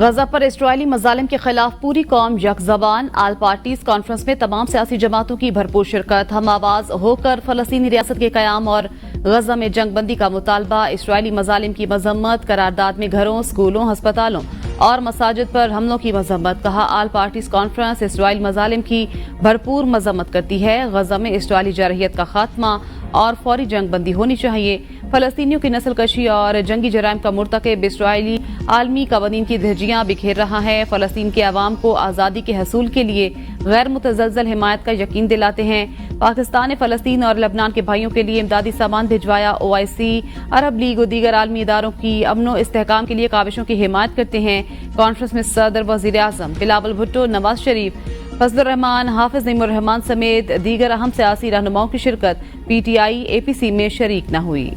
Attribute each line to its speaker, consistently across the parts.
Speaker 1: गजा पर इस्राइली मजालिम के खिलाफ पूरी कौम यकजबान। आल पार्टीज कॉन्फ्रेंस में तमाम सियासी जमातों की भरपूर शिरकत। हम आवाज होकर फलस्तीनी रियासत के कयाम और गजा में जंगबंदी का मुतालबा। इस्राइली मजालिम की मजम्मत। करारदाद में घरों, स्कूलों, अस्पतालों और मसाजिद पर हमलों की मजम्मत। कहा, आल पार्टीज कॉन्फ्रेंस इस्राइली मजालिम की भरपूर मजम्मत करती है। गजा में इस्राइली जारहियत का खात्मा और फौरी जंगबंदी होनी चाहिए। फलस्तीनियों की नस्ल कशी और जंगी जराइम का मुर्तकिब इस्राइली आलमी कवानीन की धज्जियां बिखेर रहा है। फलस्तीन के अवाम को आज़ादी के हसूल के लिए गैर मुतज़लज़ल हिमायत का यकीन दिलाते हैं। पाकिस्तान ने फलस्तीन और लबनान के भाइयों के लिए इमदादी सामान भिजवाया। OIC, अरब लीग और दीगर आलमी इदारों की अमनो इस्तेहकाम के लिए काविशों की हिमायत करते हैं। कॉन्फ्रेंस में सदर वज़ीर आज़म बिलावल भुट्टो, नवाज शरीफ, फजलुर रहमान, हाफिज नईमुर रहमान समेत दीगर अहम सियासी रहनुमाओं की शिरकत PTI APC में शरीक न हुई।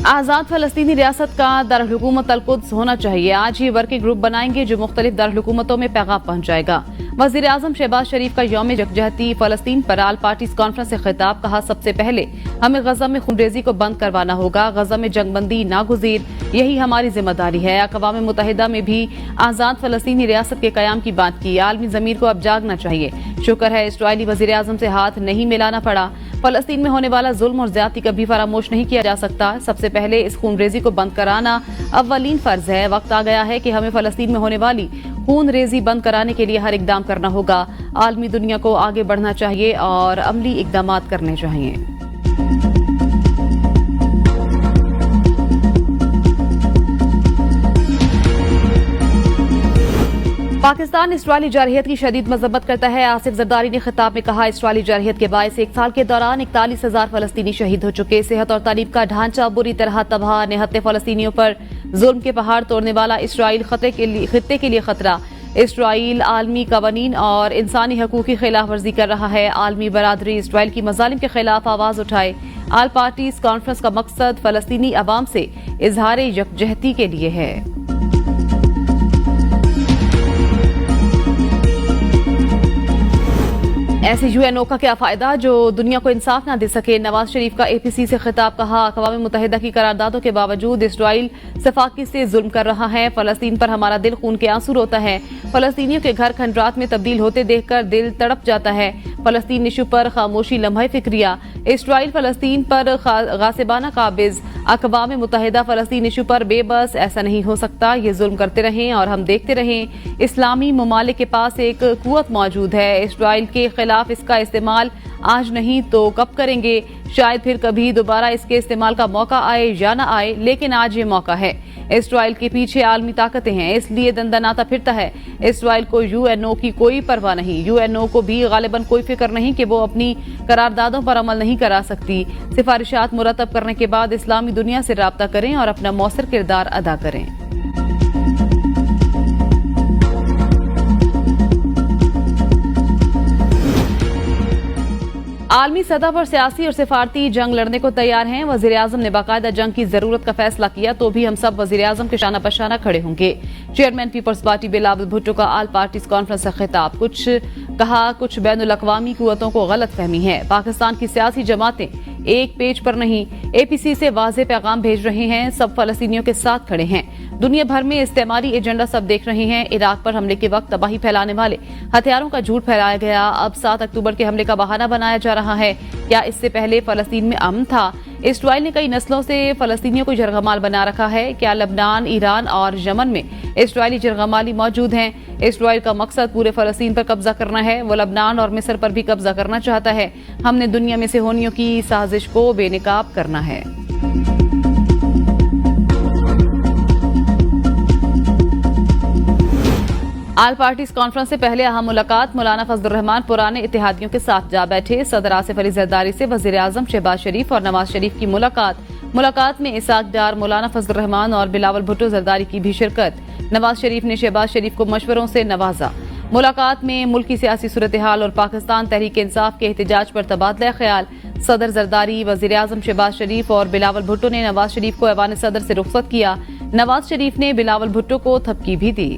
Speaker 1: आज़ाद फलस्तीनी रियासत का दारुल-हुकूमत अल-कुद्स होना चाहिए। आज ही वर्किंग ग्रुप बनाएंगे जो मुख्तलिफ दारुल-हुकूमतों में पैगाम पहुंचाएगा। वज़ीर आज़म शहबाज शरीफ का यौम यकजहती फलस्तीन पर आल पार्टीज कॉन्फ्रेंस से खिताब। कहा, सबसे पहले हमें गजा में खूनरेजी को बंद करवाना होगा। गजा में जंगबंदी नागुज़ीर, यही हमारी जिम्मेदारी है। अक़वाम मुत्तहिदा में भी आज़ाद फलस्तीनी रियासत के क़याम की बात की। आलमी ज़मीर को अब जागना चाहिए। शुक्र है इस्राइली वज़ीर आज़म से हाथ नहीं मिलाना पड़ा। फलस्तीन में होने वाला जुल्म और ज्यादती कभी फरामोश नहीं किया जा सकता। सबसे पहले इस खूनरेजी को बंद कराना अव्वलीन फर्ज है। वक्त आ गया है कि हमें फलस्तीन में होने वाली खूनरेजी बंद कराने के लिए हर इकदाम करना होगा। आलमी दुनिया को आगे बढ़ना चाहिए और अमली इकदाम करने चाहिए। पाकिस्तान इस्राइली जारहियत की शदीद मजम्मत करता है। आसिफ जरदारी ने खिताब में कहा, इस्राइली जारहियत के बायस एक साल के दौरान 41,000 फलस्तीनी शहीद हो चुके। सेहत और तालीम का ढांचा बुरी तरह तबाह। निहत्ते फलस्तीनियों पर जुल्म के पहाड़ तोड़ने वाला इस्राइल खत्ते के लिए खतरा। इस्राइल आलमी कवानीन और इंसानी हकूक की खिलाफ वर्जी कर रहा है। आलमी बरादरी इस्राइल की मजालिम के खिलाफ आवाज उठाए। आल पार्टीज कॉन्फ्रेंस का मकसद फलस्तीनी अवाम से इजहार यकजहती के लिए है। ऐसे UNO का क्या फायदा जो दुनिया को इंसाफ ना दे सके। नवाज शरीफ का APC से खिताब। कहा, अक़वाम मुत्तहिदा की करारदादों के बावजूद इस्राइल सफाकी से जुल्म कर रहा है। फलस्तीन पर हमारा दिल खून के आंसू रोता है। फलस्तीनियों के घर खंडरात में तब्दील होते देखकर दिल तड़प जाता है। फलस्तीन इशू पर खामोशी लम्हा फिक्रिया। इस्राइल फलस्तीन पर गासिबाना काबिज। अक़वाम मुत्तहिदा फलस्तीन इशू पर बेबस। ऐसा नहीं हो सकता। ये जुल्म करते रहें और हम देखते रहें। इस्लामी ममालिक के पास एक कुव्वत मौजूद है। इस्राइल के खिलाफ इसका इस्तेमाल आज नहीं तो कब करेंगे। शायद फिर कभी दोबारा इसके इस्तेमाल का मौका आए या ना आए, लेकिन आज ये मौका है। इस्राइल के पीछे आलमी ताकतें हैं, इसलिए दंदनाता फिरता है। इस्राइल को UNO की कोई परवाह नहीं। UNO को भी गालिबन कोई फिक्र नहीं कि वो अपनी करारदादों पर अमल नहीं करा सकती। सिफारिशात मुरतब करने के बाद इस्लामी दुनिया से राब्ता करें और अपना मौसर किरदार अदा करें। आलमी सतह पर सियासी और सिफारती जंग लड़ने को तैयार हैं। वजीर आजम ने बाकायदा जंग की जरूरत का फैसला किया तो भी हम सब वजीर आजम के शाना पशाना खड़े होंगे। Chairman people's party Bilawal Bhutto का आल पार्टीज कॉन्फ्रेंस से खिताब। कुछ बैनुल अक़वामी कुव्वतों को गलत फहमी है। पाकिस्तान की सियासी जमातें एक पेज पर नहीं APC से वाज़ेह पैगाम भेज रहे हैं। सब फलस्तीनियों के साथ खड़े हैं। दुनिया भर में इस्तेमारी एजेंडा सब देख रहे हैं। इराक पर हमले के वक्त तबाही फैलाने वाले हथियारों का झूठ फैलाया गया। अब 7 अक्टूबर के हमले का बहाना बनाया जा रहा है। क्या इससे पहले फलस्तीन में अमन था? इस्राइल ने कई नस्लों से फलस्तीनियों को जरगमाल बना रखा है। क्या लबनान, ईरान और यमन में इस्राइली जरगमाली मौजूद हैं? इस्राइल का मकसद पूरे फलस्तीन पर कब्जा करना है। वो लबनान और मिस्र पर भी कब्जा करना चाहता है। हमने दुनिया में से होनियों की साजिश को बेनकाब करना है। आल पार्टीज कॉन्फ्रेंस से पहले अहम मुलाकात। मौलाना फजलुर रहमान पुराने इत्तेहादियों के साथ जा बैठे। सदर आसिफ अली जरदारी से वजीर आजम शहबाज शरीफ और नवाज शरीफ की मुलाकात में इसाक डार, मौलाना फजलुर रहमान और बिलावल भुट्टो जरदारी की भी शिरकत। नवाज शरीफ ने शहबाज शरीफ को मशवरों से नवाजा। मुलाकात में मुल्क की सियासी सूरत हाल और पाकिस्तान तहरीक इंसाफ के एहतजाज पर तबादला ख्याल। सदर जरदारी, वजीर आजम शहबाज शरीफ और बिलावल भुट्टो ने नवाज शरीफ को ऐवान सदर से रुखसत किया। नवाज शरीफ ने बिलावल भुट्टो को थपकी भी दी।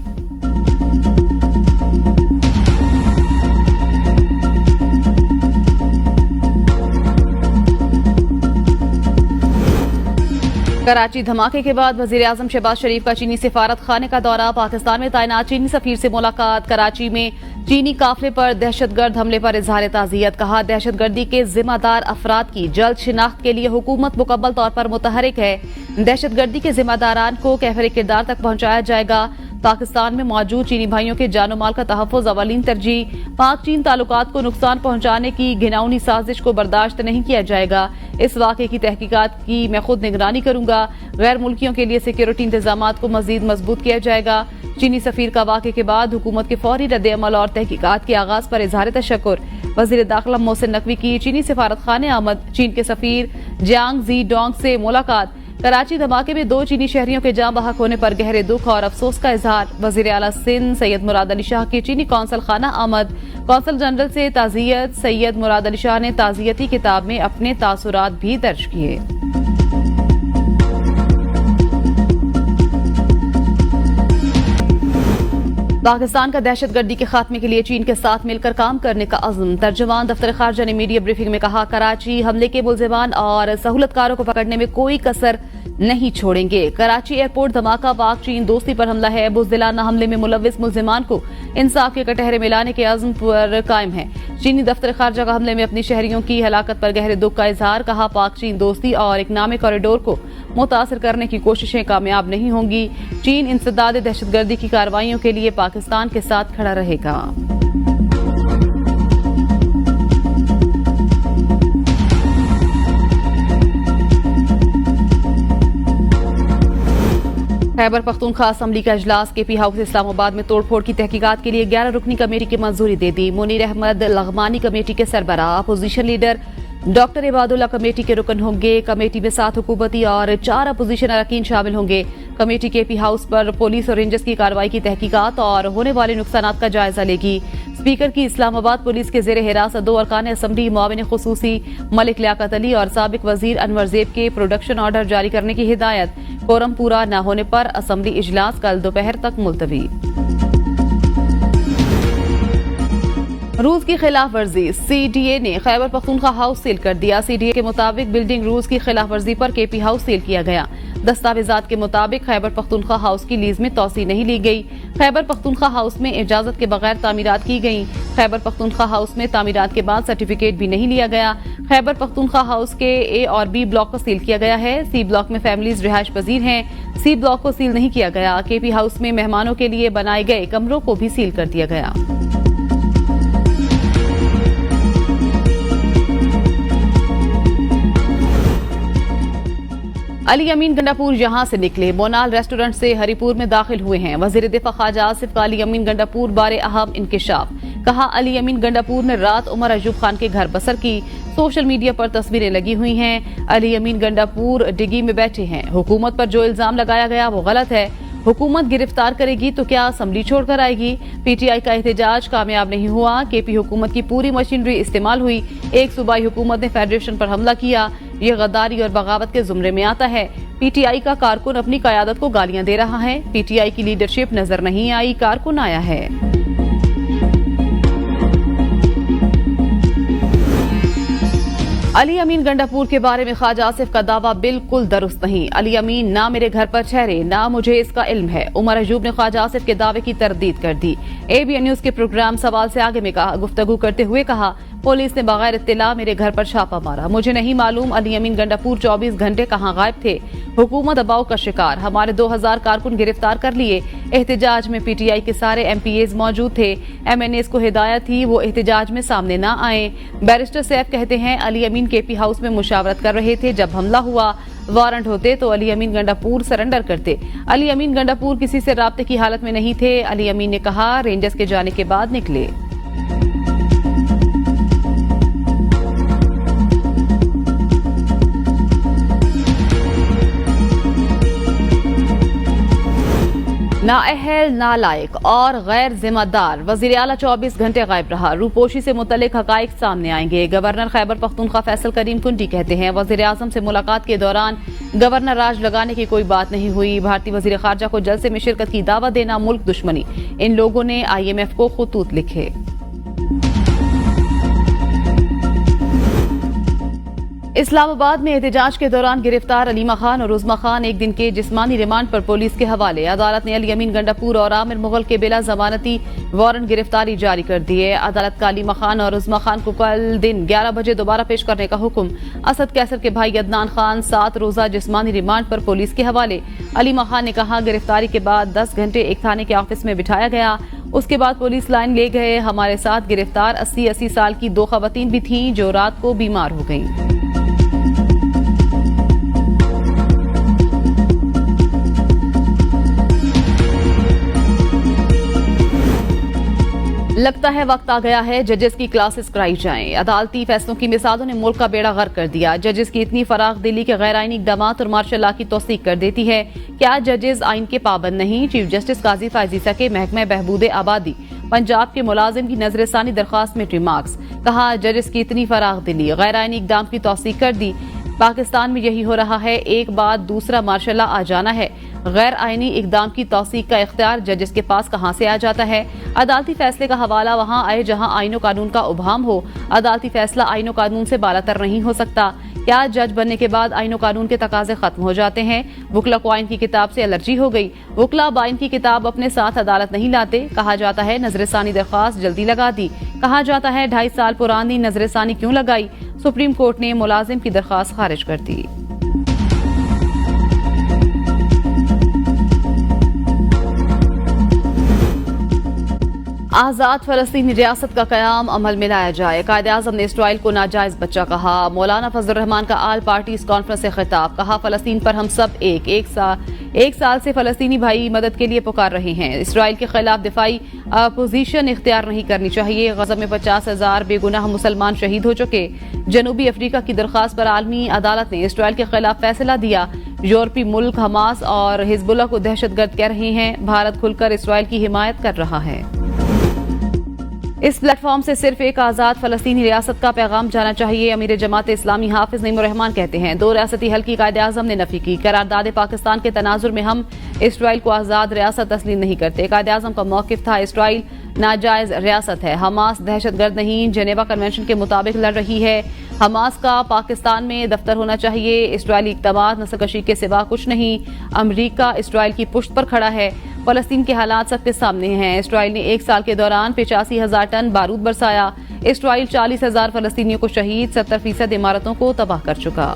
Speaker 1: कराची धमाके के बाद वजीर-ए-आजम शहबाज शरीफ का चीनी सिफारत खाने का दौरा। पाकिस्तान में तैनात चीनी सफीर से मुलाकात। कराची में चीनी काफिले पर दहशतगर्द हमले पर इजहार ताज़ियत। कहा, दहशतगर्दी के जिम्मेदार अफराद की जल्द शिनाख्त के लिए हुकूमत मुकम्मल तौर पर मुतहरिक है। दहशतगर्दी के जिम्मेदारान को कैफिर किरदार तक पहुंचाया जाएगा। पाकिस्तान में मौजूद चीनी भाइयों के जानो माल का तहफ़्फ़ुज़ अवलीन तरजीह। पाक चीन ताल्लुकात को नुकसान पहुंचाने की घिनौनी साजिश को बर्दाश्त नहीं किया जाएगा। इस वाक़े की तहकीकात की मैं खुद निगरानी करूंगा। गैर मुल्कियों के लिए सिक्योरिटी इंतजामात को मजीद मजबूत किया जाएगा। चीनी सफीर का वाक़े के बाद हुकूमत के फौरी रद्द-ए-अमल और तहकीकात के आगाज पर इजहार तशक्कुर। वज़ीर दाखिला मोहसिन नकवी की चीनी सिफारत खाने आमद। चीन के सफीर जियांग जी डोंग से मुलाकात। कराची धमाके में 2 चीनी शहरियों के जाँ बहक होने पर गहरे दुख और अफसोस का इजहार। वज़ीर आला सिंध सैयद मुराद अली शाह की चीनी कौंसल खाना आमद। कौंसल जनरल से ताज़ियत। सैयद मुराद अली शाह ने ताज़ियती किताब में अपने तासुरात भी दर्ज किए। पाकिस्तान का दहशतगर्दी के खात्मे के लिए चीन के साथ मिलकर काम करने का अज़्म। तर्जुमान दफ्तर खारजा ने मीडिया ब्रीफिंग में कहा, कराची हमले के मुल्जिमान और सहूलतकारों को पकड़ने में कोई कसर नहीं छोड़ेंगे। कराची एयरपोर्ट धमाका पाक चीन दोस्ती पर हमला है। बुज़दिलाना हमले में मुलव्विस मुल्जिमान को इंसाफ के कटहरे में लाने के अज़्म पर कायम है। चीनी दफ्तर खारजा का हमले में अपनी शहरियों की हलाकत पर गहरे दुख का इजहार। कहा, पाक चीन दोस्ती और इकनॉमिक कॉरिडोर को मुतासिर करने की कोशिशें कामयाब नहीं होंगी। चीन इंसदाद दहशतगर्दी की कार्रवाइयों के लिए पाकिस्तान के साथ खड़ा रहेगा। खैबर पख्तूनख्वा असम्बली का इजलास। केपी हाउस इस्लामाबाद में तोड़फोड़ की तहकीकात के लिए 11 रुकनी कमेटी की मंजूरी दे दी। मुनीर अहमद लग़मानी कमेटी के सरबराह। Opposition leader doctor Ibadullah committee के रुकन होंगे। कमेटी में 7 हुकूमती और 4 अपोजिशन अरकान शामिल होंगे। कमेटी केपी हाउस पर पुलिस और रेंजर्स की कार्रवाई की तहकीकात और होने वाले नुकसानात का जायजा लेगी। स्पीकर की इस्लामाबाद पुलिस के जेर हिरासत 2 अरकान असम्बली मुआविन खुसूसी मलिक लियाकत अली और साबिक वजीर अनवर जेब के प्रोडक्शन ऑर्डर जारी करने की हिदायत। कोरम पूरा न होने पर असम्बली इजलास कल दोपहर तक मुलतवी। रूल्स की खिलाफ वर्जी। CDA ने खैबर पख्तूनख्वा हाउस सील कर दिया। CDA के मुताबिक बिल्डिंग रूल्स की खिलाफ वर्जी पर केपी हाउस सील किया गया। दस्तावेजात के मुताबिक खैबर पख्तूनख्वा हाउस की लीज में तोसी नहीं ली गई। खैबर पख्तूनख्वा हाउस में इजाजत के बगैर तामीरात की गई। खैबर पख्तूनख्वा हाउस में तामीरात के बाद सर्टिफिकेट भी नहीं लिया गया। खैबर पख्तूनख्वा हाउस के A और B ब्लॉक को सील किया गया है। C ब्लॉक में फैमिलीज रिहाइश पजीर हैं। C ब्लॉक को सील नहीं किया गया। केपी हाउस में मेहमानों के लिए बनाए गए कमरों को भी सील कर दिया गया। अली अमीन गंडापुर यहां से निकले। मोनाल रेस्टोरेंट से हरिपुर में दाखिल हुए हैं। वजीर दिफा ख्वाजा आसिफ का अली अमीन गंडापुर बारे अहम इंकिशाफ। कहा, अली अमीन गंडापुर ने रात उमर अयूब खान के घर बसर की। सोशल मीडिया पर तस्वीरें लगी हुई हैं। अली अमीन गंडापुर डिगी में बैठे हैं। हुकूमत पर जो इल्जाम लगाया गया वो गलत है। हुकूमत गिरफ्तार करेगी तो क्या असम्बली छोड़कर आएगी। PTI का एहतजाज कामयाब नहीं हुआ। केपी हुकूमत की पूरी मशीनरी इस्तेमाल हुई। एक सूबाई हुकूमत ने फेडरेशन पर हमला किया। ये गद्दारी और बगावत के जुमरे में आता है। PTI का कारकुन अपनी कयादत को गालियां दे रहा है। PTI की लीडरशिप नजर नहीं आई, कारकुन आया है। अली अमीन गंडापुर के बारे में ख्वाजा आसिफ का दावा बिल्कुल दुरुस्त नहीं। अली अमीन ना मेरे घर पर ठहरे, ना मुझे इसका इल्म है। उमर अयूब ने ख्वाजा आसिफ के दावे की तरदीद कर दी। ABN न्यूज के प्रोग्राम सवाल से आगे में गुफ्तगू करते हुए कहा, पुलिस ने बगैर इत्तिला मेरे घर पर छापा मारा। मुझे नहीं मालूम अली अमीन गंडापुर 24 घंटे कहाँ गायब थे। हुकूमत दबाव का शिकार। हमारे 2000 कारकुन गिरफ्तार कर लिए। एहतजाज में PTI के सारे MPAs मौजूद थे। MNAs को हिदायत थी वो एहतजाज में सामने ना आए। बैरिस्टर सैफ कहते हैं, अली अमीन केपी हाउस में मुशावरत कर रहे थे। जब हमला हुआ, वारंट होते तो अली अमीन गंडापुर सरेंडर करते। अली अमीन गंडापुर किसी से राब्ते की हालत में नहीं थे। अली अमीन ने कहा, रेंजर्स के जाने के बाद निकले। नाअहल, नालायक और गैर जिम्मेदार वज़ीर आला 24 घंटे गायब रहा। रूपोशी से मुतल्लिक हकाइक सामने आएंगे। गवर्नर खैबर पख्तूनख्वा फैसल करीम कुंडी कहते हैं, वज़ीर आज़म से मुलाकात के दौरान गवर्नर राज लगाने की कोई बात नहीं हुई। भारतीय वज़ीर ख़ारजा को जलसे में शिरकत की दावा देना मुल्क दुश्मनी। इन लोगों ने IMF को खुतूत लिखे। इस्लामाबाद में एहतजाज के दौरान गिरफ्तार अलीमा खान और उज़मा खान एक दिन के जिस्मानी रिमांड पर पुलिस के हवाले। अदालत ने अली अमीन गंडापुर और आमिर मुगल के बिला जमानती वारंट गिरफ्तारी जारी कर दी है। अदालत का अलीमा खान और उज़मा खान को कल दिन 11 बजे दोबारा पेश करने का हुक्म। असद कैसर के भाई अदनान खान 7 रोजा जिस्मानी रिमांड पर पुलिस के हवाले। अलीमा खान ने कहा, गिरफ्तारी के बाद 10 घंटे एक थाने के ऑफिस में बिठाया गया, उसके बाद पुलिस लाइन ले गए। हमारे साथ गिरफ्तार 80 साल की 2 खवातीन भी थीं जो रात को बीमार हो गईं। लगता है वक्त आ गया है जजेस की क्लासेस कराई जाएं। अदालती फैसलों की मिसालों ने मुल्क का बेड़ा गर्क कर दिया। जजेस की इतनी फराख दिली के गैर आईनी इकदामात और मार्शल लॉ की तौसीक कर देती है। क्या जजेस आइन के पाबंद नहीं? चीफ जस्टिस काजी फायजीसा के महकमे बहबूद आबादी पंजाब के मुलाजिम की नजरसानी दरखास्त में रिमार्क्स। कहा, जजेस की इतनी फराख दिली गैर आईनी इकदाम की तौसीक कर दी। पाकिस्तान में यही हो रहा है, एक बाद दूसरा मार्शल लॉ आ जाना है। गैर आईनी इकदाम की तौसीक का इख्तियार जजेस के पास कहां से आ जाता है? अदालती फैसले का हवाला वहां आए जहां आईनो कानून का उभाम हो। अदालती फैसला आईनो कानून से बालातर नहीं हो सकता। क्या जज बनने के बाद आईनो कानून के तकाजे खत्म हो जाते हैं? वकला को आइन की किताब से एलर्जी हो गई। वकला अब आइन की किताब अपने साथ अदालत नहीं लाते। कहा जाता है नजरसानी दरख्वास्त जल्दी लगा दी। कहा जाता है 2.5 साल पुरानी नजरसानी क्यों लगाई? सुप्रीम कोर्ट ने मुलाजिम की दरख्वास्त खारिज कर दी। आजाद फलस्तीनी रियासत का कयाम अमल में लाया जाए। कायद-ए-आज़म ने इसराइल को नाजायज बच्चा कहा। मौलाना फजल रहमान का आल पार्टीज कॉन्फ्रेंस से खिताब। कहा, फलस्तीन पर हम सब एक साल से फलस्तीनी भाई मदद के लिए पुकार रहे हैं। इसराइल के खिलाफ दिफाई पोजीशन इख्तियार नहीं करनी चाहिए। गज़ा में 50,000 बेगुनाह मुसलमान शहीद हो चुके। जनूबी अफ्रीका की दरख्वास्त पर आलमी अदालत ने इसराइल के खिलाफ फैसला दिया। यूरोपीय मुल्क हमास और हिजबुल्लाह को दहशतगर्द कह रहे हैं। भारत खुलकर इसराइल की हिमायत कर रहा है। इस प्लेटफॉर्म से सिर्फ एक आजाद फलस्तीनी रियासत का पैगाम जाना चाहिए। अमीर जमात इस्लामी हाफिज नईमुर रहमान कहते हैं, 2 रियासती हल की कायद आज़म ने नफी की। करारदाद पाकिस्तान के तनाजुर में हम इसराइल को आजाद रियासत तस्लीम नहीं करते। कायद आज़म का मौकिफ था, इसराइल नाजायज रियासत है। हमास दहशतगर्द नहीं, जेनेवा कन्वेंशन के मुताबिक लड़ रही है। हमास का पाकिस्तान में दफ्तर होना चाहिए। इसराइली इक़दामात नस्लकशी के सिवा कुछ नहीं। अमरीका इसराइल की पुश्त पर खड़ा है। फलस्तीन के हालात सबके सामने हैं। इसराइल ने 1 साल के दौरान 85,000 टन बारूद बरसाया। इसराइल 40,000 फलस्तीनियों को शहीद, 70% इमारतों को तबाह कर चुका।